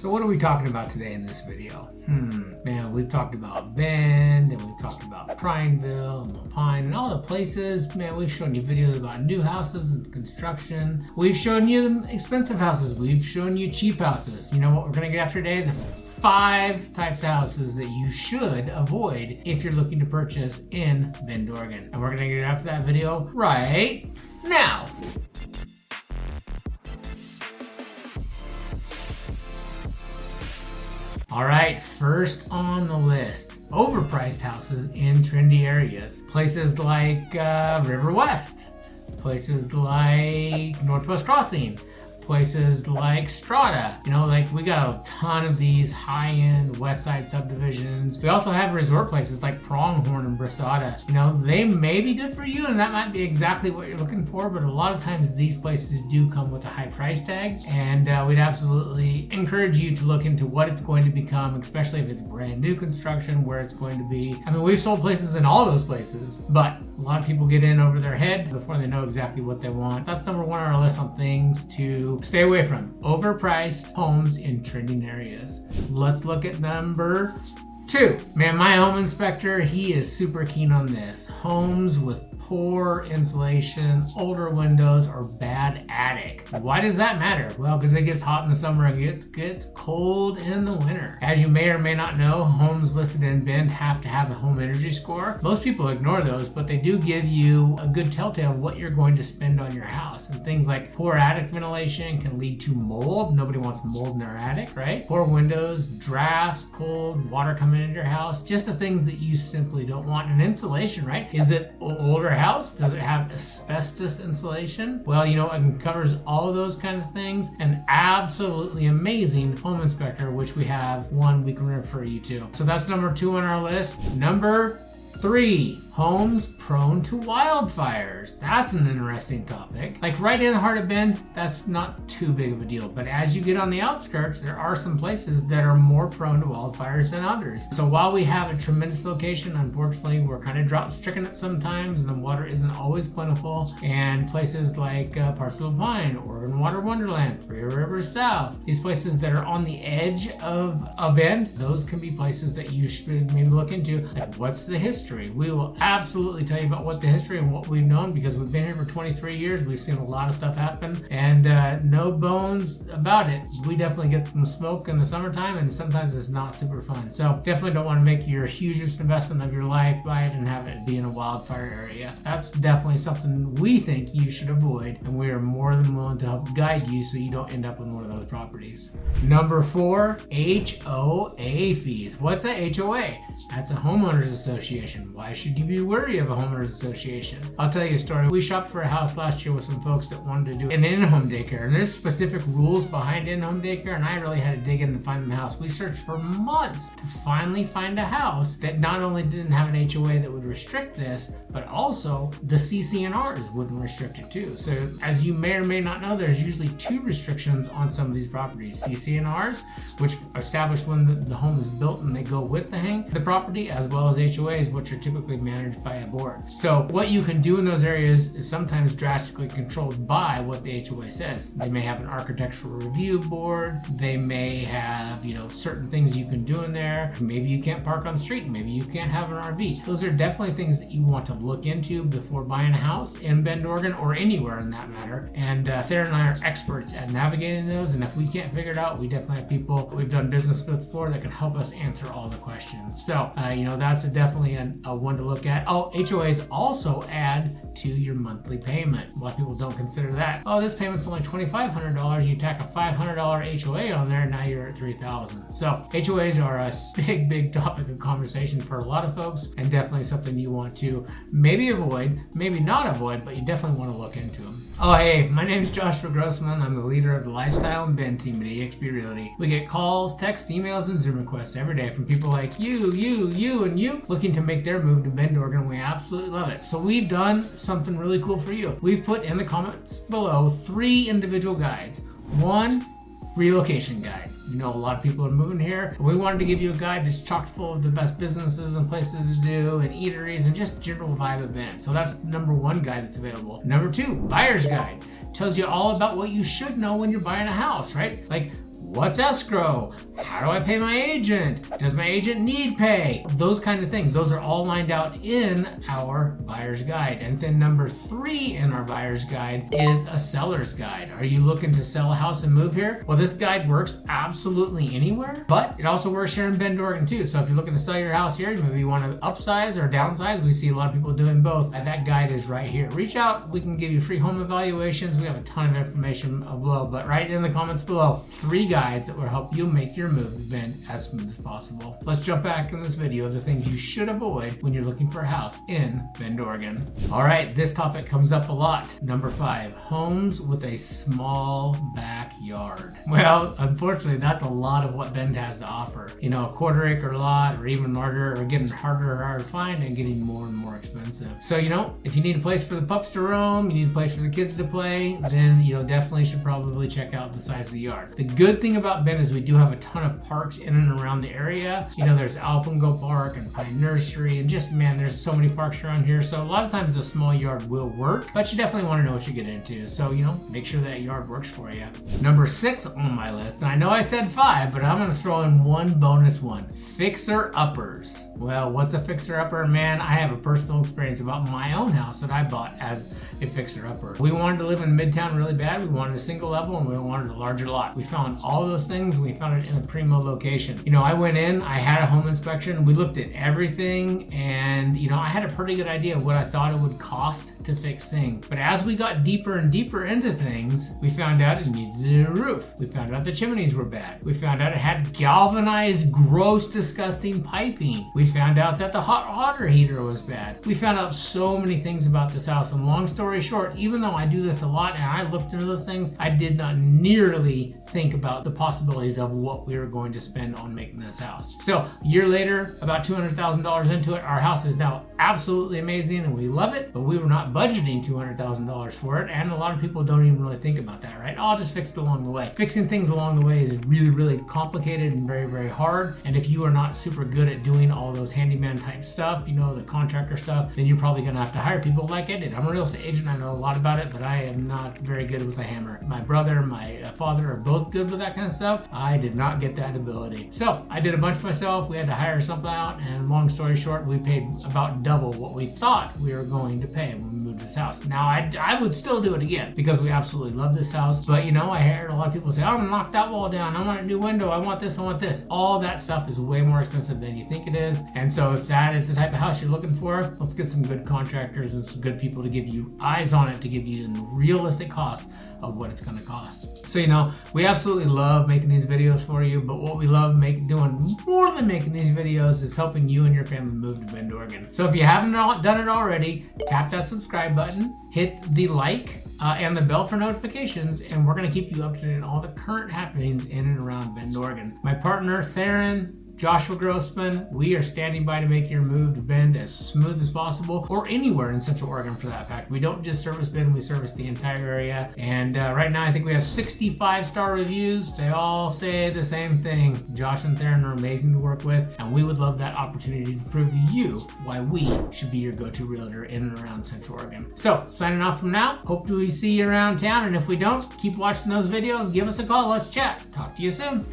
So what are we talking about today in this video? Man, we've talked about Bend, and we've talked about Prineville, and Lapine, and all the places. Man, we've shown you videos about new houses and construction. We've shown you expensive houses. We've shown you cheap houses. You know what we're gonna get after today? The 5 types of houses that you should avoid if you're looking to purchase in Bend, Oregon. And we're gonna get after that video right now. All right, first on the list, overpriced houses in trendy areas. Places like River West, places like Northwest Crossing, places like Strata. You know, like we got a ton of these high-end west side subdivisions. We also have resort places like Pronghorn and Brasada. You know, they may be good for you and that might be exactly what you're looking for, but a lot of times these places do come with a high price tag, and we'd absolutely encourage you to look into what it's going to become, especially if it's brand new construction, where it's going to be. I mean, we've sold places in all those places, but a lot of people get in over their head before they know exactly what they want. That's number 1 on our list on things to stay away from: overpriced homes in trending areas. Let's look at number 2. Man, my home inspector, he is super keen on this. Homes with poor insulation, older windows, or bad attic. Why does that matter? Well, because it gets hot in the summer and it gets cold in the winter. As you may or may not know, homes listed in Bend have to have a home energy score. Most people ignore those, but they do give you a good telltale of what you're going to spend on your house. And things like poor attic ventilation can lead to mold. Nobody wants mold in their attic, right? Poor windows, drafts, cold, water coming into your house, just the things that you simply don't want. And insulation, right? Is it older house? Does it have asbestos insulation? Well, you know, it covers all of those kind of things. An absolutely amazing home inspector, which we have one we can refer you to. So that's number 2 on our list. Number 3, homes prone to wildfires. That's an interesting topic. Like right in the heart of Bend, that's not too big of a deal. But as you get on the outskirts, there are some places that are more prone to wildfires than others. So while we have a tremendous location, unfortunately, we're kind of drought stricken at sometimes, and the water isn't always plentiful. And places like parts of Lapine, Oregon Water Wonderland, 3 Rivers South, these places that are on the edge of a Bend, those can be places that you should maybe look into. Like, what's the history? We will absolutely tell you about what the history and what we've known, because we've been here for 23 years. We've seen a lot of stuff happen, and no bones about it. We definitely get some smoke in the summertime, and sometimes it's not super fun. So definitely don't want to make your hugest investment of your life, buy it and have it be in a wildfire area. That's definitely something we think you should avoid, and we are more than willing to help guide you so you don't end up in one of those properties. Number 4, HOA fees. What's a HOA? That's a homeowners association. Why should you be wary of a homeowners association? I'll tell you a story. We shopped for a house last year with some folks that wanted to do an in-home daycare, and there's specific rules behind in-home daycare, and I really had to dig in and find the house. We searched for months to finally find a house that not only didn't have an HOA that would restrict this, but also the CC&Rs wouldn't restrict it too. So as you may or may not know, there's usually 2 restrictions on some of these properties. CC&Rs, which establish when the home is built and they go with the property, as well as HOAs, which are typically managed by a board. So what you can do in those areas is sometimes drastically controlled by what the HOA says. They may have an architectural review board. They may have, you know, certain things you can do in there. Maybe you can't park on the street. Maybe you can't have an RV. Those are definitely things that you want to look into before buying a house in Bend, Oregon, or anywhere in that matter. And Thayer and I are experts at navigating those. And if we can't figure it out, we definitely have people that we've done business with before that can help us answer all the questions. So, you know, that's definitely a one to look at. Oh, HOAs also add to your monthly payment. A lot of people don't consider that. Oh, this payment's only $2,500. You tack a $500 HOA on there, and now you're at $3,000. So HOAs are a big topic of conversation for a lot of folks, and definitely something you want to maybe avoid, maybe not avoid, but you definitely want to look into them. Oh, hey, my name is Joshua Grossman. I'm the leader of the Lifestyle and Bend team at eXp Realty. We get calls, texts, emails, and Zoom requests every day from people like you, and you looking to make their move to Bend, Oregon. We absolutely love it. So we've done something really cool for you. We've put in the comments below 3 individual guides. 1 relocation guide. You know, a lot of people are moving here. We wanted to give you a guide that's chock full of the best businesses and places to do and eateries and just general vibe of Bend. So that's number 1 guide that's available. Number 2, buyer's guide. Tells you all about what you should know when you're buying a house, right? Like, What's escrow? How do I pay my agent? Does my agent need pay? Those kind of things. Those are all lined out in our buyer's guide. And then number 3 in our buyer's guide is a seller's guide. Are you looking to sell a house and move here? Well, this guide works absolutely anywhere, but it also works here in Bend, Oregon too. So if you're looking to sell your house here, maybe you want to upsize or downsize, we see a lot of people doing both. And that guide is right here. Reach out. We can give you free home evaluations. We have a ton of information below, but right in the comments below, 3 guides that will help you make your move to Bend as smooth as possible. Let's jump back in this video of the things you should avoid when you're looking for a house in Bend, Oregon. All right, this topic comes up a lot. Number 5, homes with a small backyard. Well, unfortunately, that's a lot of what Bend has to offer. You know, a quarter acre lot or even larger are getting harder and harder to find and getting more and more expensive. So, you know, if you need a place for the pups to roam, you need a place for the kids to play, then, you know, definitely should probably check out the size of the yard. The good thing about Bend is we do have a ton of parks in and around the area. You know, there's Alpengo Park and Pine Nursery and just, man, there's so many parks around here. So a lot of times a small yard will work, but you definitely want to know what you get into. So, you know, make sure that yard works for you. Number 6 on my list, and I know I said 5, but I'm going to throw in one bonus one. Fixer-uppers. Well, what's a fixer-upper? Man, I have a personal experience about my own house that I bought as a fixer-upper. We wanted to live in Midtown really bad. We wanted a single level and we wanted a larger lot. We found all those things and we found it in a primo location. You know, I went in, I had a home inspection, we looked at everything, and, you know, I had a pretty good idea of what I thought it would cost to fix things. But as we got deeper and deeper into things, we found out it needed a roof. We found out the chimneys were bad. We found out it had galvanized, gross, disgusting piping. We found out that the hot water heater was bad. We found out so many things about this house, and long story short, even though I do this a lot and I looked into those things, I did not nearly think about the possibilities of what we were going to spend on making this house. So a year later, about $200,000 into it, our house is now absolutely amazing and we love it, but we were not budgeting $200,000 for it, and a lot of people don't even really think about that, right? Oh, I'll just fix it along the way. Fixing things along the way is really, really complicated and very, very hard, and if you are not super good at doing all those handyman type stuff, you know, the contractor stuff, then you're probably gonna have to hire people like I did. I'm a real estate agent, I know a lot about it, but I am not very good with a hammer. My brother, my father are both good with that kind of stuff. I did not get that ability. So I did a bunch myself. We had to hire something out, and long story short, we paid about double what we thought we were going to pay when we moved this house. Now, I would still do it again because we absolutely love this house, but you know, I heard a lot of people say, I'm gonna knock that wall down, I want a new window, I want this, I want this. All that stuff is way more expensive than you think it is, and so if that is the type of house you're looking for, let's get some good contractors and some good people to give you eyes on it, to give you the realistic cost of what it's gonna cost. So, you know, we absolutely love making these videos for you, but what we love doing more than making these videos is helping you and your family move to Bend, Oregon. So if you haven't done it already, tap that subscribe button, hit the like, and the bell for notifications, and we're gonna keep you up to date on all the current happenings in and around Bend, Oregon. My partner, Theron, Joshua Grossman, we are standing by to make your move to Bend as smooth as possible, or anywhere in Central Oregon for that fact. We don't just service Bend, we service the entire area. And right now I think we have 65-star reviews. They all say the same thing. Josh and Theron are amazing to work with, and we would love that opportunity to prove to you why we should be your go-to realtor in and around Central Oregon. So, signing off from now, hope to see you around town, and if we don't, keep watching those videos, give us a call, let's chat. Talk to you soon.